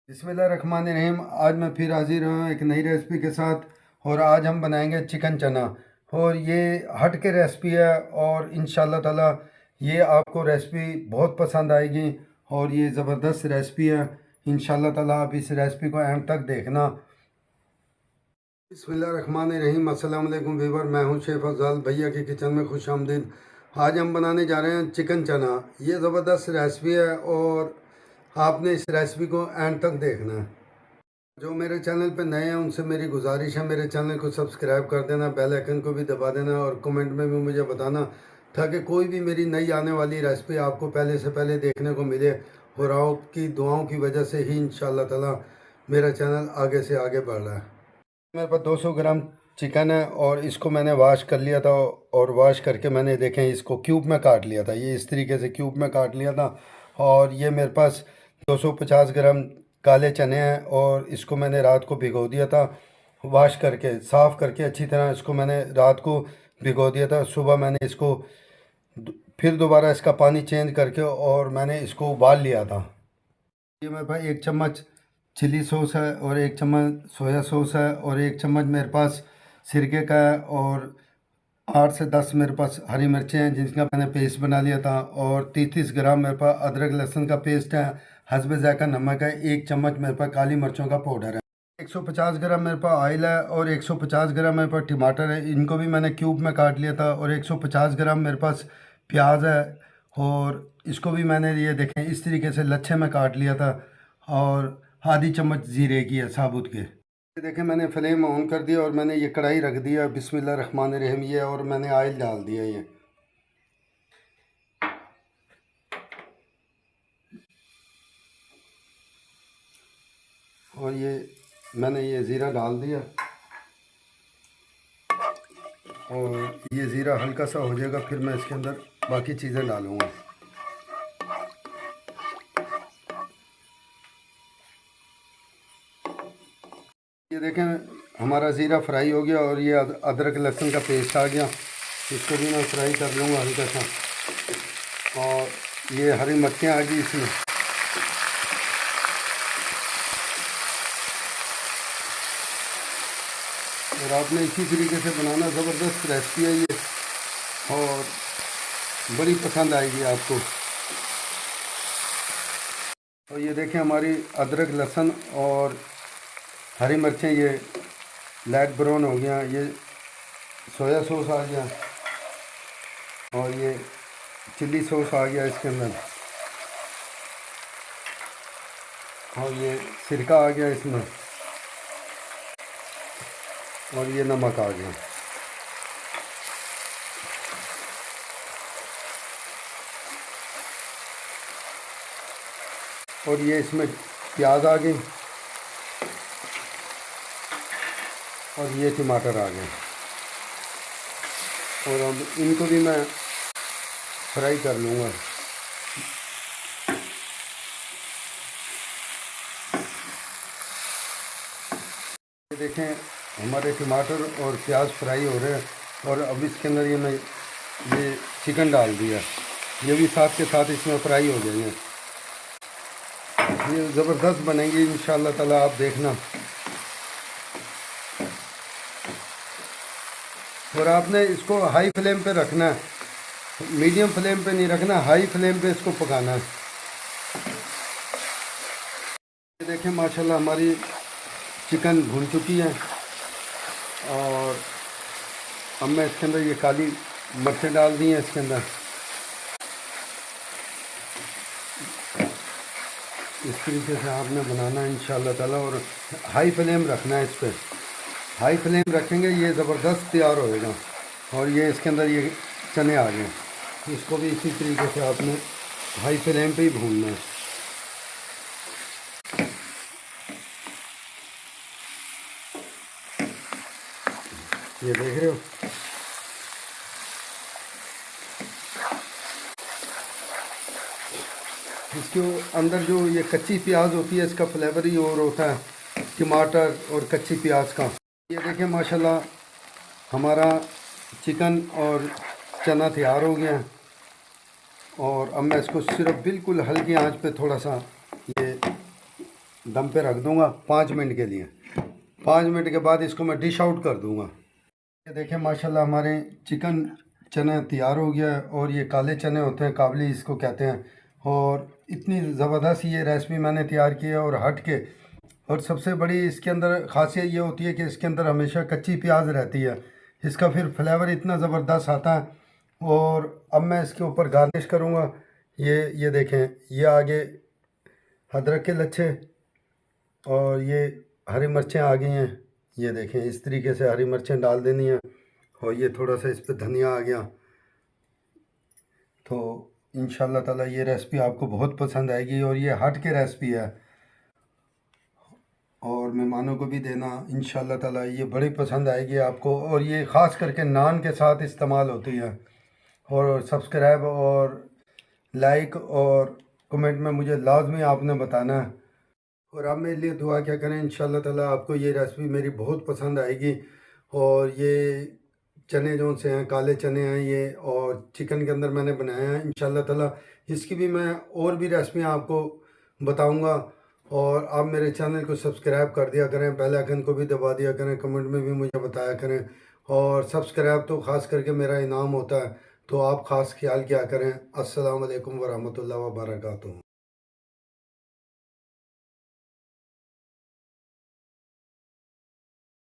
बिस्मिल्लाहिर्रहमानिर्रहीम। आज मैं फिर हाजिर हूँ एक नई रेसिपी के साथ। और आज हम बनाएंगे चिकन चना। और ये हट के रेसिपी है और इंशाल्लाह ताला ये आपको रेसिपी बहुत पसंद आएगी। और ये ज़बरदस्त रेसिपी है। इंशाल्लाह ताला आप इस रेसिपी को एंड तक देखना। बिस्मिल्लाहिर्रहमानिर्रहीम। अस्सलाम वालेकुम व्यूअर, मैं हूँ शेफ़ अफ़ज़ल। भैया के किचन में खुश आमदीद। आज हम बनाने जा रहे हैं चिकन चना। ये ज़बरदस्त रेसिपी है और आपने इस रेसिपी को एंड तक देखना है। जो मेरे चैनल पे नए हैं उनसे मेरी गुजारिश है, मेरे चैनल को सब्सक्राइब कर देना, बेल आइकन को भी दबा देना और कमेंट में भी मुझे बताना ताकि कोई भी मेरी नई आने वाली रेसिपी आपको पहले से पहले देखने को मिले। और आपकी दुआओं की वजह से ही इंशाल्लाह ताला मेरा चैनल आगे से आगे बढ़ रहा है। मेरे पास 200 ग्राम चिकन है और इसको मैंने वॉश कर लिया था। और वॉश करके मैंने देखें इसको क्यूब में काट लिया था। ये इस तरीके से क्यूब में काट लिया था। और ये मेरे पास 250 ग्राम काले चने हैं और इसको मैंने रात को भिगो दिया था। वॉश करके साफ़ करके अच्छी तरह इसको मैंने रात को भिगो दिया था। सुबह मैंने इसको फिर दोबारा इसका पानी चेंज करके और मैंने इसको उबाल लिया था। ये मेरे पास 1 चम्मच चिली सॉस है और 1 चम्मच सोया सॉस है और 1 चम्मच मेरे पास सिरके का है। और 8 से 10 मेरे पास हरी मिर्चें हैं जिनका मैंने पेस्ट बना लिया था। और 30 ग्राम मेरे पास अदरक लहसुन का पेस्ट है। हस्बे ज़ायका नमक है। 1 चम्मच मेरे पास काली मिर्चों का पाउडर है। 150 ग्राम मेरे पास ऑयल है और 150 ग्राम मेरे पास टमाटर है। इनको भी मैंने क्यूब में काट लिया था। और 150 ग्राम मेरे पास प्याज है और इसको भी मैंने ये देखें इस तरीके से लच्छे में काट लिया था। और आधी चम्मच ज़ीरे की है साबुत के। ये देखें मैंने फ्लेम ऑन कर दिया और मैंने ये कढ़ाई रख दिया। बिस्मिल्लाहिर्रहमानिर्रहीम। ये और मैंने ऑयल डाल दिया ये। और ये मैंने ये ज़ीरा डाल दिया। और ये ज़ीरा हल्का सा हो जाएगा फिर मैं इसके अंदर बाकी चीज़ें डालूँगा। ये देखें हमारा ज़ीरा फ्राई हो गया और ये अदरक लहसुन का पेस्ट आ गया। इसको भी मैं फ्राई कर लूँगा हल्का सा। और ये हरी मिर्चें आ गई इसमें। और आपने इसी तरीके से बनाना, ज़बरदस्त रेसिपी है ये और बड़ी पसंद आएगी आपको। और ये देखें हमारी अदरक लहसुन और हरी मिर्चें ये लाइट ब्राउन हो गया। ये सोया सॉस आ गया और ये चिल्ली सॉस आ गया इसके अंदर। और ये सिरका आ गया इसमें। और ये नमक आ गया। और ये इसमें प्याज आ गई और ये टमाटर आ गए। और अब इनको भी मैं फ्राई कर लूँगा। ये देखें हमारे टमाटर और प्याज फ्राई हो रहे हैं। और अब इसके अंदर ये चिकन डाल दिया। ये भी साथ के साथ इसमें फ्राई हो जाएंगे। ये ज़बरदस्त बनेंगी इंशाल्लाह ताला, आप देखना। और आपने इसको हाई फ्लेम पे रखना है, मीडियम फ्लेम पे नहीं रखना, हाई फ्लेम पे इसको पकाना है। ये देखें माशाल्लाह हमारी चिकन भुन चुकी है। और अब मैं इसके अंदर ये काली मिर्चें डाल दी हैं इसके अंदर। इस तरीके से आपने बनाना है इंशाल्लाह ताला। और हाई फ्लेम रखना है इस पर। हाई फ्लेम रखेंगे ये ज़बरदस्त तैयार होएगा। और ये इसके अंदर ये चने आ गए, इसको भी इसी तरीके से आपने हाई फ्लेम पे ही भूनना है। ये देख रहे हो इसके अंदर जो ये कच्ची प्याज होती है इसका फ्लेवर ही और होता है, टमाटर और कच्ची प्याज का। ये देखें माशाल्लाह हमारा चिकन और चना तैयार हो गया है। और अब मैं इसको सिर्फ बिल्कुल हल्की आंच पे थोड़ा सा ये दम पे रख दूंगा 5 मिनट के लिए। 5 मिनट के बाद इसको मैं डिश आउट कर दूंगा। ये देखें माशाल्लाह हमारे चिकन चने तैयार हो गया है। और ये काले चने होते हैं, काबली इसको कहते हैं। और इतनी ज़बरदस्त ये रेसिपी मैंने तैयार की है और हट के। और सबसे बड़ी इसके अंदर खासियत ये होती है कि इसके अंदर हमेशा कच्ची प्याज रहती है। इसका फिर फ्लेवर इतना ज़बरदस्त आता है। और अब मैं इसके ऊपर गार्निश करूँगा। ये देखें, ये आगे अदरक के लच्छे और ये हरी मिर्चें आ गई हैं। ये देखें, इस तरीके से हरी मिर्चें डाल देनी है। और ये थोड़ा सा इस पर धनिया आ गया। तो इंशाल्लाह ताला ये रेसिपी आपको बहुत पसंद आएगी। और ये हट के रेसिपी है और मेहमानों को भी देना इंशाल्लाह ताला ये बड़ी पसंद आएगी आपको। और ये ख़ास करके नान के साथ इस्तेमाल होती है। और सब्सक्राइब और लाइक और कमेंट में मुझे लाजमी आपने बताना है। और आप मेरे लिए दुआ क्या करें, इंशाल्लाह ताला आपको ये रेसिपी मेरी बहुत पसंद आएगी। और ये चने जो से हैं, काले चने हैं ये, और चिकन के अंदर मैंने बनाया है। इंशाल्लाह ताला इसकी भी मैं और भी रेसिपियाँ आपको बताऊंगा। और आप मेरे चैनल को सब्सक्राइब कर दिया करें, बेल आइकन को भी दबा दिया करें, कमेंट में भी मुझे बताया करें। और सब्सक्राइब तो ख़ास करके मेरा इनाम होता है, तो आप ख़ास ख्याल किया करें। अस्सलाम वालेकुम वरहमतुल्लाहि व बरकातुहू।